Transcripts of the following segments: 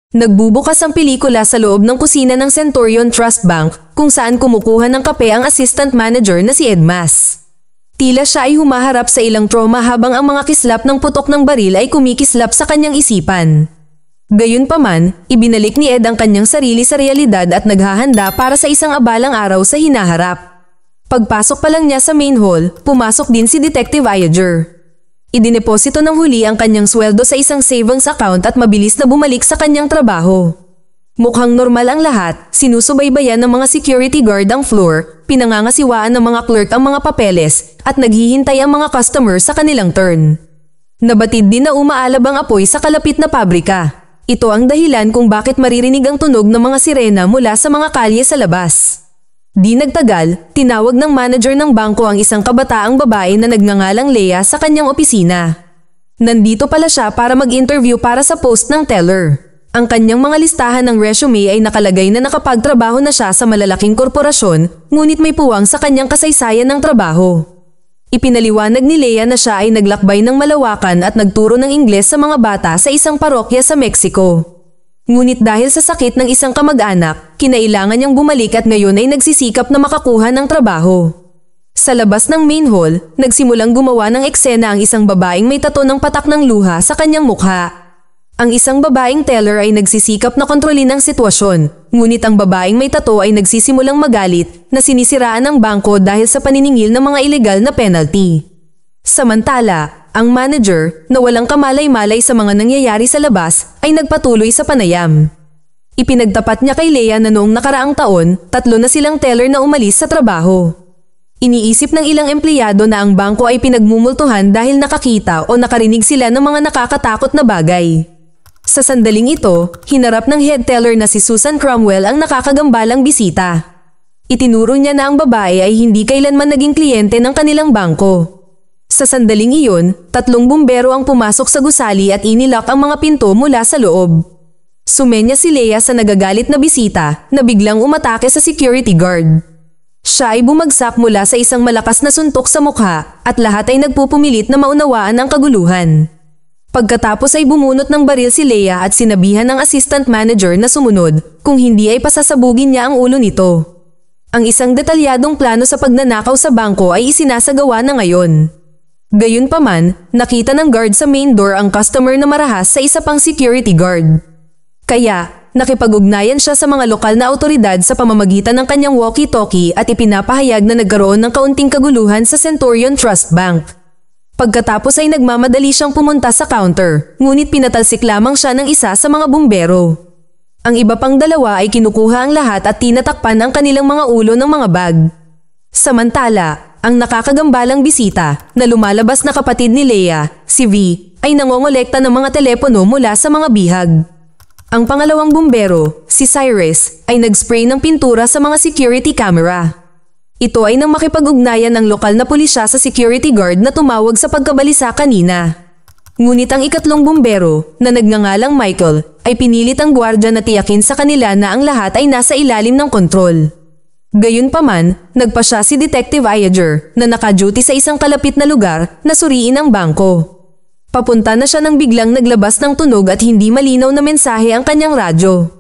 Nagbubukas ang pelikula sa loob ng kusina ng Centurion Trust Bank kung saan kumukuha ng kape ang assistant manager na si Edmas. Tila siya ay humaharap sa ilang trauma habang ang mga kislap ng putok ng baril ay kumikislap sa kanyang isipan. Gayunpaman, ibinalik ni Ed ang kanyang sarili sa realidad at naghahanda para sa isang abalang araw sa hinaharap. Pagpasok pa lang niya sa main hall, pumasok din si Detective Iger. Idineposito ng huli ang kanyang sweldo sa isang savings account at mabilis na bumalik sa kanyang trabaho. Mukhang normal ang lahat, sinusubaybayan ng mga security guard ang floor, pinangangasiwaan ng mga clerk ang mga papeles, at naghihintay ang mga customer sa kanilang turn. Nabatid din na umaalab ang apoy sa kalapit na pabrika. Ito ang dahilan kung bakit maririnig ang tunog ng mga sirena mula sa mga kalye sa labas. Di nagtagal, tinawag ng manager ng bangko ang isang kabataang babae na nagngangalang Leia sa kanyang opisina. Nandito pala siya para mag-interview para sa post ng teller. Ang kanyang mga listahan ng resume ay nakalagay na nakapagtrabaho na siya sa malalaking korporasyon, ngunit may puwang sa kanyang kasaysayan ng trabaho. Ipinaliwanag ni Leia na siya ay naglakbay ng malawakan at nagturo ng Ingles sa mga bata sa isang parokya sa Mexico. Ngunit dahil sa sakit ng isang kamag-anak, kinailangan niyang bumalik at ngayon ay nagsisikap na makakuha ng trabaho. Sa labas ng main hall, nagsimulang gumawa ng eksena ang isang babaeng may tato ng patak ng luha sa kanyang mukha. Ang isang babaeng teller ay nagsisikap na kontrolin ang sitwasyon, ngunit ang babaeng may tato ay nagsisimulang magalit na sinisiraan ang bangko dahil sa paniningil ng mga ilegal na penalty. Samantala, ang manager, na walang kamalay-malay sa mga nangyayari sa labas, ay nagpatuloy sa panayam. Ipinagtapat niya kay Leia na noong nakaraang taon, 3 na silang teller na umalis sa trabaho. Iniisip ng ilang empleyado na ang bangko ay pinagmumultuhan dahil nakakita o nakarinig sila ng mga nakakatakot na bagay. Sa sandaling ito, hinarap ng head teller na si Susan Cromwell ang nakakagambalang bisita. Itinuro niya na ang babae ay hindi kailanman naging kliyente ng kanilang bangko. Sa sandaling iyon, 3 bumbero ang pumasok sa gusali at inilock ang mga pinto mula sa loob. Sumenya si Leia sa nagagalit na bisita na biglang umatake sa security guard. Siya ay bumagsak mula sa isang malakas na suntok sa mukha at lahat ay nagpupumilit na maunawaan ang kaguluhan. Pagkatapos ay bumunot ng baril si Leia at sinabihan ng assistant manager na sumunod, kung hindi ay pasasabugin niya ang ulo nito. Ang isang detalyadong plano sa pagnanakaw sa bangko ay isinasagawa na ngayon. Gayunpaman, nakita ng guard sa main door ang customer na marahas sa isa pang security guard. Kaya, nakipag-ugnayan siya sa mga lokal na awtoridad sa pamamagitan ng kanyang walkie-talkie at ipinapahayag na nagkaroon ng kaunting kaguluhan sa Centurion Trust Bank. Pagkatapos ay nagmamadali siyang pumunta sa counter, ngunit pinatalsik lamang siya ng isa sa mga bumbero. Ang iba pang 2 ay kinukuha ang lahat at tinatakpan ang kanilang mga ulo ng mga bag. Samantala, ang nakakagambalang bisita na lumalabas na kapatid ni Leia, si V, ay nangongolekta ng mga telepono mula sa mga bihag. Ang pangalawang bumbero, si Cyrus, ay nagspray ng pintura sa mga security camera. Ito ay nang makipag-ugnayan ng lokal na pulisya sa security guard na tumawag sa pagkabalisa kanina. Ngunit ang ikatlong bumbero, na nagngangalang Michael, ay pinilit ang gwardya na tiyakin sa kanila na ang lahat ay nasa ilalim ng kontrol. Gayunpaman, nagpa siya si Detective Iger na naka-duty sa isang kalapit na lugar na suriin ang bangko. Papunta na siya nang biglang naglabas ng tunog at hindi malinaw na mensahe ang kanyang radyo.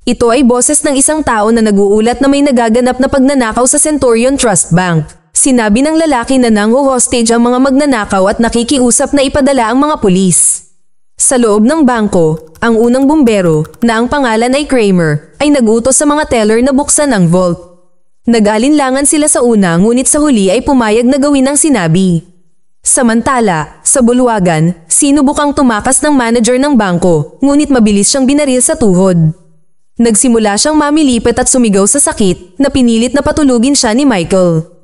Ito ay boses ng isang tao na naguulat na may nagaganap na pagnanakaw sa Centurion Trust Bank. Sinabi ng lalaki na nangho-hostage ang mga magnanakaw at nakikiusap na ipadala ang mga pulis. Sa loob ng bangko, ang unang bumbero, na ang pangalan ay Kramer, ay nagutos sa mga teller na buksan ang vault. Nag-alinlangan sila sa una ngunit sa huli ay pumayag na gawin ang sinabi. Samantala, sa bulwagan, sinubukang tumakas ng manager ng bangko ngunit mabilis siyang binaril sa tuhod. Nagsimula siyang mamilipit at sumigaw sa sakit na pinilit na patulugin siya ni Michael.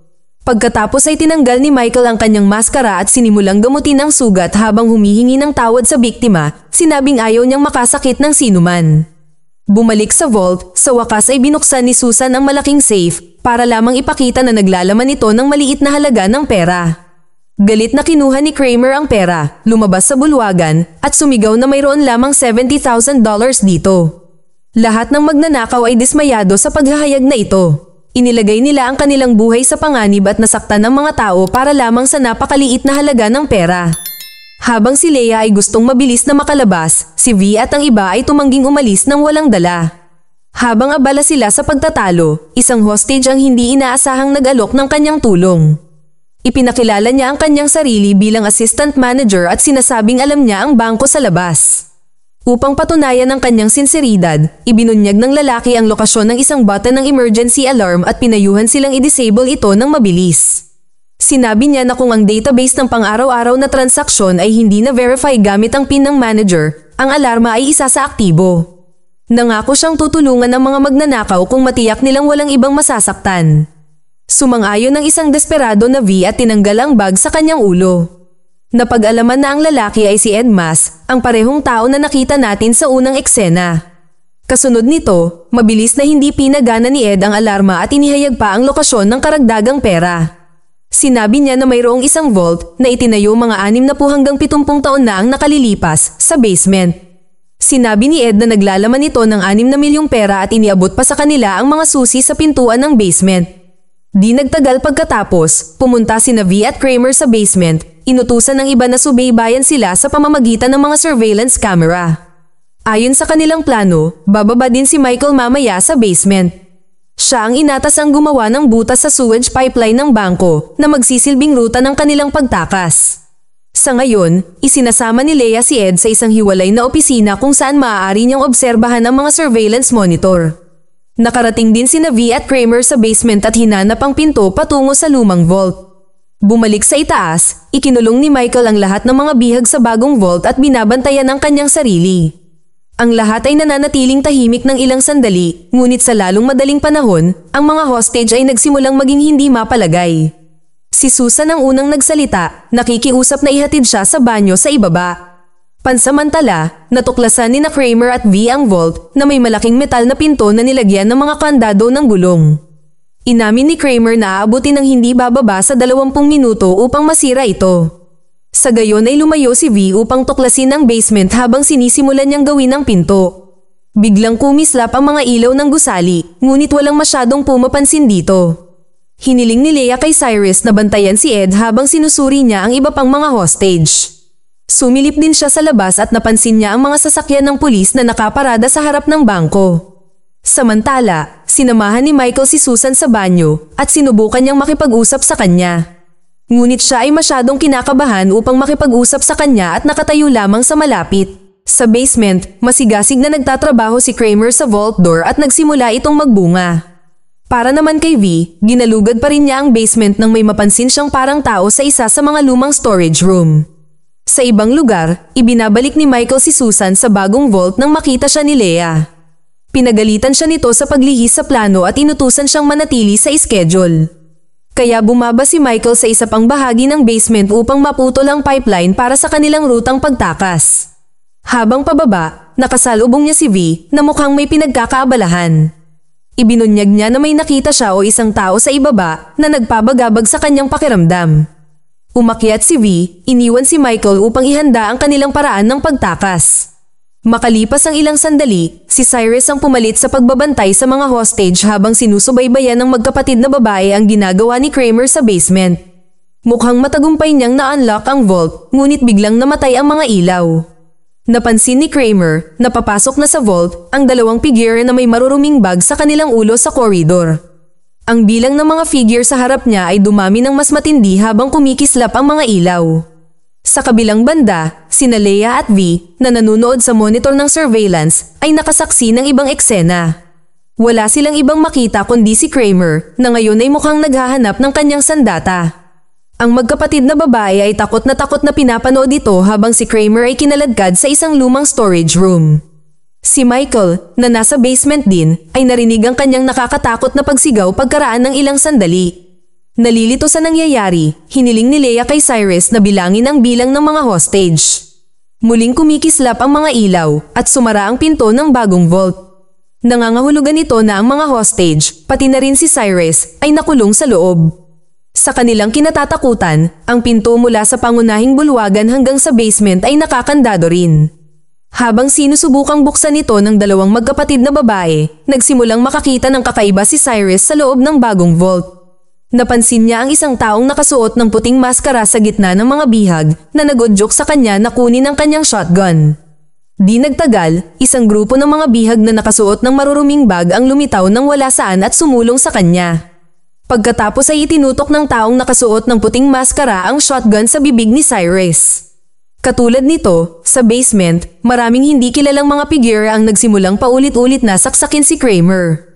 Pagkatapos ay tinanggal ni Michael ang kanyang maskara at sinimulang gamutin ang sugat habang humihingi ng tawad sa biktima, sinabing ayaw niyang makasakit ng sinuman. Bumalik sa vault, sa wakas ay binuksan ni Susan ang malaking safe para lamang ipakita na naglalaman ito ng maliit na halaga ng pera. Galit na kinuha ni Kramer ang pera, lumabas sa bulwagan at sumigaw na mayroon lamang $70,000 dito. Lahat ng magnanakaw ay dismayado sa paghahayag na ito. Inilagay nila ang kanilang buhay sa panganib at nasaktan ng mga tao para lamang sa napakaliit na halaga ng pera. Habang si Leia ay gustong mabilis na makalabas, si V at ang iba ay tumangging umalis nang walang dala. Habang abala sila sa pagtatalo, isang hostage ang hindi inaasahang nag-alok ng kanyang tulong. Ipinakilala niya ang kanyang sarili bilang assistant manager at sinasabing alam niya ang bangko sa labas. Upang patunayan ang kanyang sinseridad, ibinunyag ng lalaki ang lokasyon ng isang button ng emergency alarm at pinayuhan silang i-disable ito ng mabilis. Sinabi niya na kung ang database ng pang-araw-araw na transaksyon ay hindi na-verify gamit ang PIN ng manager, ang alarma ay isa sa aktibo. Nangako siyang tutulungan ng mga magnanakaw kung matiyak nilang walang ibang masasaktan. Sumang-ayon ng isang desperado na V at tinanggal ang bag sa kanyang ulo. Napag-alaman na ang lalaki ay si Edmas, ang parehong tao na nakita natin sa unang eksena. Kasunod nito, mabilis na hindi pinagana ni Ed ang alarma at inihayag pa ang lokasyon ng karagdagang pera. Sinabi niya na mayroong isang vault na itinayo mga 60 hanggang 70 taon na ang nakalilipas sa basement. Sinabi ni Ed na naglalaman ito ng 6 na milyong pera at iniabot pa sa kanila ang mga susi sa pintuan ng basement. Di nagtagal pagkatapos, pumunta sina V at Kramer sa basement, inutusan ng iba na subaybayan sila sa pamamagitan ng mga surveillance camera. Ayon sa kanilang plano, bababa din si Michael mamaya sa basement. Siya ang inatas ang gumawa ng butas sa sewage pipeline ng bangko na magsisilbing ruta ng kanilang pagtakas. Sa ngayon, isinasama ni Leia si Ed sa isang hiwalay na opisina kung saan maaari niyang obserbahan ang mga surveillance monitor. Nakarating din sina V at Kramer sa basement at hinanap ang pinto patungo sa lumang vault. Bumalik sa itaas, ikinulong ni Michael ang lahat ng mga bihag sa bagong vault at binabantayan ang kanyang sarili. Ang lahat ay nananatiling tahimik ng ilang sandali, ngunit sa lalong madaling panahon, ang mga hostage ay nagsimulang maging hindi mapalagay. Si Susan ang unang nagsalita, nakikiusap na ihatid siya sa banyo sa ibaba. Pansamantala, natuklasan ni na Kramer at V ang vault na may malaking metal na pinto na nilagyan ng mga kandado ng gulong. Inamin ni Kramer na aabutin ng hindi bababa sa 20 minuto upang masira ito. Sa gayon ay lumayo si V upang tuklasin ang basement habang sinisimulan niyang gawin ang pinto. Biglang kumislap ang mga ilaw ng gusali, ngunit walang masyadong pumapansin dito. Hiniling ni Leia kay Cyrus na bantayan si Ed habang sinusuri niya ang iba pang mga hostage. Sumilip din siya sa labas at napansin niya ang mga sasakyan ng pulis na nakaparada sa harap ng bangko. Samantala, sinamahan ni Michael si Susan sa banyo at sinubukan niyang makipag-usap sa kanya. Ngunit siya ay masyadong kinakabahan upang makipag-usap sa kanya at nakatayo lamang sa malapit. Sa basement, masigasig na nagtatrabaho si Kramer sa vault door at nagsimula itong magbunga. Para naman kay V, ginalugad pa rin niya ang basement nang may mapansin siyang parang tao sa isa sa mga lumang storage room. Sa ibang lugar, ibinabalik ni Michael si Susan sa bagong vault nang makita siya ni Leia. Pinagalitan siya nito sa paglihis sa plano at inutusan siyang manatili sa schedule. Kaya bumaba si Michael sa isa pang bahagi ng basement upang maputol ang pipeline para sa kanilang rutang pagtakas. Habang pababa, nakasalubong niya si V na mukhang may pinagkakaabalahan. Ibinunyag niya na may nakita siya o isang tao sa ibaba na nagpabagabag sa kanyang pakiramdam. Umakyat si V, iniwan si Michael upang ihanda ang kanilang paraan ng pagtakas. Makalipas ang ilang sandali, si Cyrus ang pumalit sa pagbabantay sa mga hostage habang sinusubaybayan ng magkapatid na babae ang ginagawa ni Kramer sa basement. Mukhang matagumpay niyang na-unlock ang vault, ngunit biglang namatay ang mga ilaw. Napansin ni Kramer na papasok na sa vault ang dalawang figure na may maruruming bag sa kanilang ulo sa corridor. Ang bilang ng mga figure sa harap niya ay dumami ng mas matindi habang kumikislap ang mga ilaw. Sa kabilang banda, sina Leia at V na nanunood sa monitor ng surveillance ay nakasaksi ng ibang eksena. Wala silang ibang makita kundi si Kramer na ngayon ay mukhang naghahanap ng kanyang sandata. Ang magkapatid na babae ay takot na pinapanood ito habang si Kramer ay kinaladkad sa isang lumang storage room. Si Michael, na nasa basement din, ay narinig ang kanyang nakakatakot na pagsigaw pagkaraan ng ilang sandali. Nalilito sa nangyayari, hiniling ni Leia kay Cyrus na bilangin ang bilang ng mga hostage. Muling kumikislap ang mga ilaw at sumara ang pinto ng bagong vault. Nangangahulugan ito na ang mga hostage, pati na rin si Cyrus, ay nakulong sa loob. Sa kanilang kinatatakutan, ang pinto mula sa pangunahing bulwagan hanggang sa basement ay nakakandado rin. Habang sinusubukang buksan ito ng dalawang magkapatid na babae, nagsimulang makakita ng kakaiba si Cyrus sa loob ng bagong vault. Napansin niya ang isang taong nakasuot ng puting maskara sa gitna ng mga bihag na nagodyok sa kanya na kunin ang kanyang shotgun. Di nagtagal, isang grupo ng mga bihag na nakasuot ng maruruming bag ang lumitaw ng wala saan at sumulong sa kanya. Pagkatapos ay itinutok ng taong nakasuot ng puting maskara ang shotgun sa bibig ni Cyrus. Katulad nito, sa basement, maraming hindi kilalang mga figure ang nagsimulang paulit-ulit na saksakin si Kramer.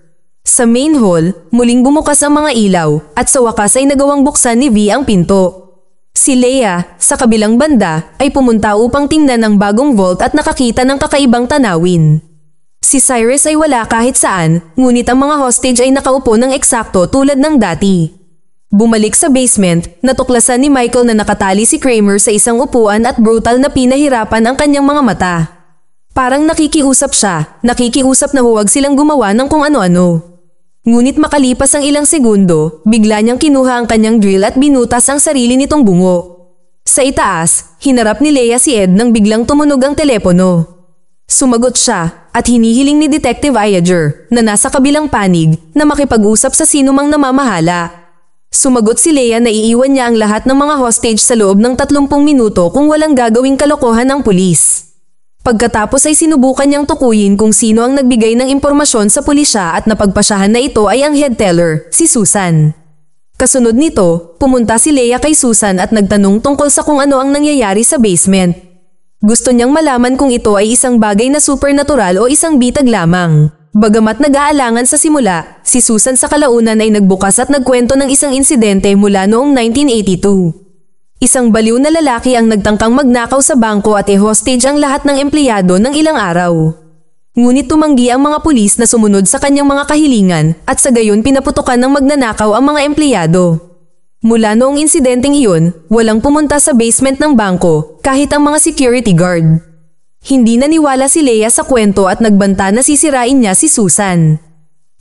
Sa main hall, muling bumukas ang mga ilaw at sa wakas ay nagawang buksan ni V ang pinto. Si Leia, sa kabilang banda, ay pumunta upang tingnan ang bagong vault at nakakita ng kakaibang tanawin. Si Cyrus ay wala kahit saan, ngunit ang mga hostage ay nakaupo ng eksakto tulad ng dati. Bumalik sa basement, natuklasan ni Michael na nakatali si Kramer sa isang upuan at brutal na pinahirapan ang kanyang mga mata. Parang nakikiusap siya, nakikiusap na huwag silang gumawa ng kung ano-ano. Ngunit makalipas ang ilang segundo, bigla niyang kinuha ang kanyang drill at binutas ang sarili nitong bungo. Sa itaas, hinarap ni Leia si Ed nang biglang tumunog ang telepono. Sumagot siya at hinihiling ni Detective Iyer na nasa kabilang panig na makipag-usap sa sinumang namamahala. Sumagot si Leia na iiwan niya ang lahat ng mga hostage sa loob ng 30 minuto kung walang gagawing kalokohan ng pulis. Pagkatapos ay sinubukan niyang tukuyin kung sino ang nagbigay ng impormasyon sa pulisya at napagpasyahan na ito ay ang head teller, si Susan. Kasunod nito, pumunta si Leia kay Susan at nagtanong tungkol sa kung ano ang nangyayari sa basement. Gusto niyang malaman kung ito ay isang bagay na supernatural o isang bitag lamang. Bagamat nag-aalangan sa simula, si Susan sa kalaunan ay nagbukas at nagkwento ng isang insidente mula noong 1982. Isang baliw na lalaki ang nagtangkang magnakaw sa bangko at i-hostage ang lahat ng empleyado ng ilang araw. Ngunit tumanggi ang mga pulis na sumunod sa kanyang mga kahilingan at sa gayon pinaputukan ng magnanakaw ang mga empleyado. Mula noong insidenteng iyon, walang pumunta sa basement ng bangko kahit ang mga security guard. Hindi naniwala si Leia sa kwento at nagbanta na sisirain niya si Susan.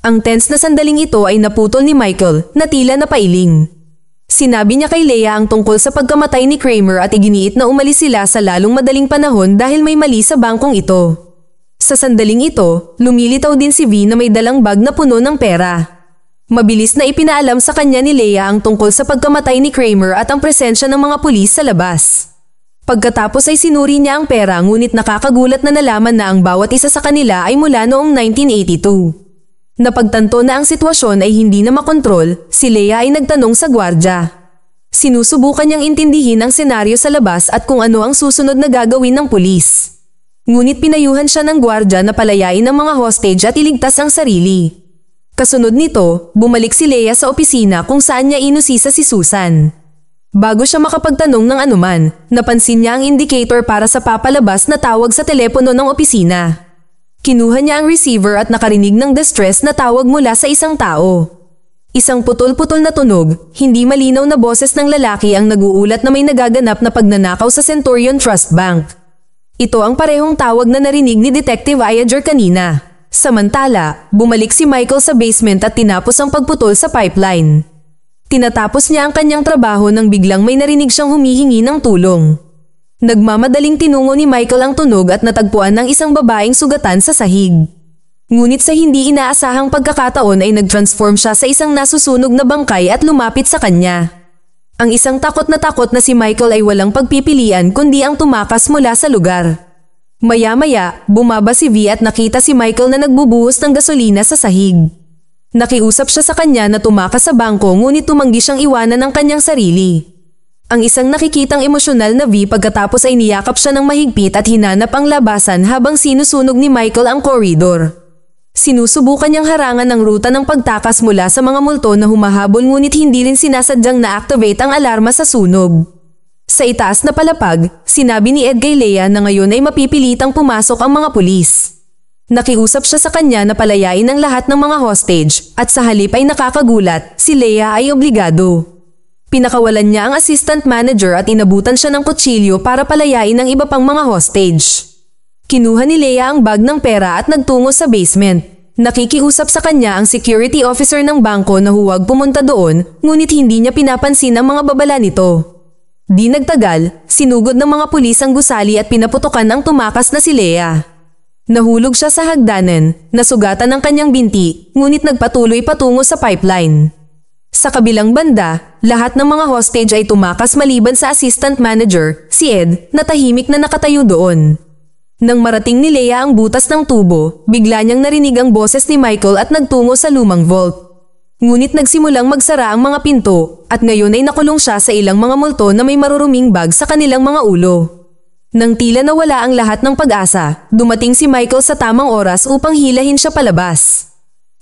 Ang tense na sandaling ito ay naputol ni Michael na tila napailing. Sinabi niya kay Leia ang tungkol sa pagkamatay ni Kramer at iginiit na umalis sila sa lalong madaling panahon dahil may mali sa bangkong ito. Sa sandaling ito, lumilitaw din si V na may dalang bag na puno ng pera. Mabilis na ipinaalam sa kanya ni Leia ang tungkol sa pagkamatay ni Kramer at ang presensya ng mga pulis sa labas. Pagkatapos ay sinuri niya ang pera ngunit nakakagulat na nalaman na ang bawat isa sa kanila ay mula noong 1982. Napagtanto na ang sitwasyon ay hindi na makontrol, si Leia ay nagtanong sa gwardya. Sinusubukan niyang intindihin ang senaryo sa labas at kung ano ang susunod na gagawin ng pulis. Ngunit pinayuhan siya ng gwardya na palayain ang mga hostage at iligtas ang sarili. Kasunod nito, bumalik si Leia sa opisina kung saan niya inusisa si Susan. Bago siya makapagtanong ng anuman, napansin niya ang indicator para sa papalabas na tawag sa telepono ng opisina. Kinuha niya ang receiver at nakarinig ng distress na tawag mula sa isang tao. Isang putol-putol na tunog, hindi malinaw na boses ng lalaki ang naguulat na may nagaganap na pagnanakaw sa Centurion Trust Bank. Ito ang parehong tawag na narinig ni Detective Iyer kanina. Samantala, bumalik si Michael sa basement at tinapos ang pagputol sa pipeline. Tinatapos niya ang kanyang trabaho nang biglang may narinig siyang humihingi ng tulong. Nagmamadaling tinungo ni Michael ang tunog at natagpuan ng isang babaeng sugatan sa sahig. Ngunit sa hindi inaasahang pagkakataon ay nag-transform siya sa isang nasusunog na bangkay at lumapit sa kanya. Ang isang takot na si Michael ay walang pagpipilian kundi ang tumakas mula sa lugar. Maya-maya, bumaba si V at nakita si Michael na nagbubuhos ng gasolina sa sahig. Nakiusap siya sa kanya na tumakas sa bangko ngunit tumanggi siyang iwanan ang kanyang sarili. Ang isang nakikitang emosyonal na V pagkatapos ay niyakap siya ng mahigpit at hinanap ang labasan habang sinusunog ni Michael ang koridor. Sinusubukan niyang harangan ang ruta ng pagtakas mula sa mga multo na humahabol ngunit hindi rin sinasadyang na-activate ang alarma sa sunog. Sa itaas na palapag, sinabi ni Ed kay Leia na ngayon ay mapipilitang pumasok ang mga pulis. Nakiusap siya sa kanya na palayain ang lahat ng mga hostage at sa halip ay nakakagulat, si Leia ay obligado. Pinakawalan niya ang assistant manager at inabutan siya ng kutsilyo para palayain ang iba pang mga hostage. Kinuha ni Leia ang bag ng pera at nagtungo sa basement. Nakikiusap sa kanya ang security officer ng bangko na huwag pumunta doon, ngunit hindi niya pinapansin ang mga babala nito. Di nagtagal, sinugod ng mga pulis ang gusali at pinaputukan ang tumakas na si Leia. Nahulog siya sa hagdanan, nasugatan ang kanyang binti, ngunit nagpatuloy patungo sa pipeline. Sa kabilang banda, lahat ng mga hostage ay tumakas maliban sa assistant manager, si Ed, na tahimik na nakatayo doon. Nang marating ni Leia ang butas ng tubo, bigla niyang narinig ang boses ni Michael at nagtungo sa lumang vault. Ngunit nagsimulang magsara ang mga pinto, at ngayon ay nakulong siya sa ilang mga multo na may maruruming bag sa kanilang mga ulo. Nang tila nawala ang lahat ng pag-asa, dumating si Michael sa tamang oras upang hilahin siya palabas.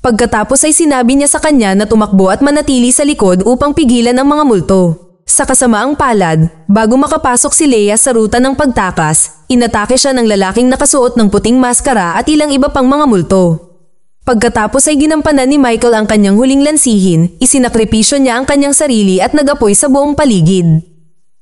Pagkatapos ay sinabi niya sa kanya na tumakbo at manatili sa likod upang pigilan ang mga multo. Sa kasamaang palad, bago makapasok si Leia sa ruta ng pagtakas, inatake siya ng lalaking nakasuot ng puting maskara at ilang iba pang mga multo. Pagkatapos ay ginampanan ni Michael ang kanyang huling lansihin, isinakripisyo niya ang kanyang sarili at nag-apoy sa buong paligid.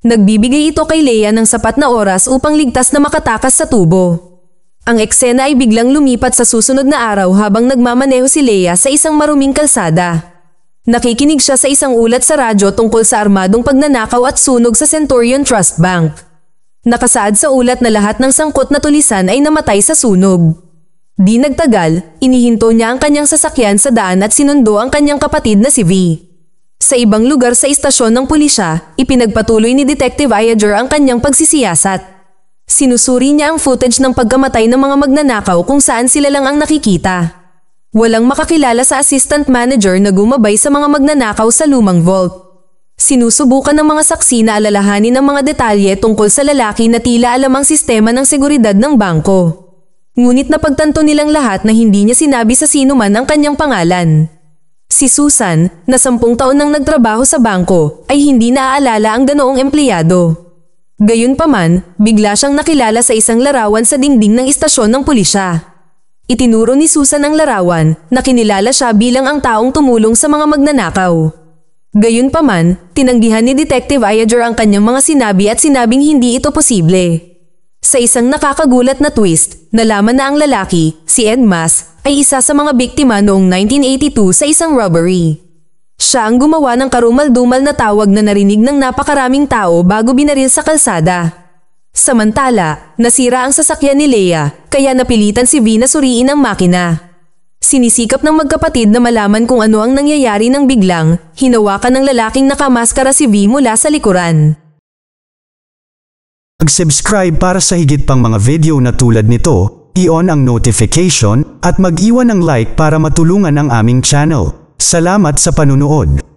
Nagbibigay ito kay Leia ng sapat na oras upang ligtas na makatakas sa tubo. Ang eksena ay biglang lumipat sa susunod na araw habang nagmamaneho si Leia sa isang maruming kalsada. Nakikinig siya sa isang ulat sa radyo tungkol sa armadong pagnanakaw at sunog sa Centurion Trust Bank. Nakasaad sa ulat na lahat ng sangkot na tulisan ay namatay sa sunog. Di nagtagal, inihinto niya ang kanyang sasakyan sa daan at sinundo ang kanyang kapatid na si V. Sa ibang lugar sa istasyon ng pulisya, ipinagpatuloy ni Detective Ayager ang kanyang pagsisiyasat. Sinusuri niya ang footage ng pagkamatay ng mga magnanakaw kung saan sila lang ang nakikita. Walang makakilala sa assistant manager na gumabay sa mga magnanakaw sa lumang vault. Sinusubukan ng mga saksi na alalahanin ang mga detalye tungkol sa lalaki na tila alam ang sistema ng seguridad ng bangko. Ngunit napagtanto nilang lahat na hindi niya sinabi sa sino man ang kanyang pangalan. Si Susan, na 10 taon nang nagtrabaho sa bangko, ay hindi naaalala ang ganoong empleyado. Gayunpaman, bigla siyang nakilala sa isang larawan sa dingding ng istasyon ng pulisya. Itinuro ni Susan ang larawan na kinilala siya bilang ang taong tumulong sa mga magnanakaw. Gayunpaman, tinanggihan ni Detective Ayager ang kanyang mga sinabi at sinabing hindi ito posible. Sa isang nakakagulat na twist, nalaman na ang lalaki, si Ed Mas, ay isa sa mga biktima noong 1982 sa isang robbery. Siya ang gumawa ng karumal-dumal na tawag na narinig ng napakaraming tao bago binaril sa kalsada. Samantala, nasira ang sasakyan ni Leia, kaya napilitan si V na suriin ang makina. Sinisikap ng magkapatid na malaman kung ano ang nangyayari nang biglang, hinawakan ng lalaking nakamaskara si V mula sa likuran. Mag-subscribe para sa higit pang mga video na tulad nito, i-on ang notification at mag-iwan ng like para matulungan ang aming channel. Salamat sa panunood.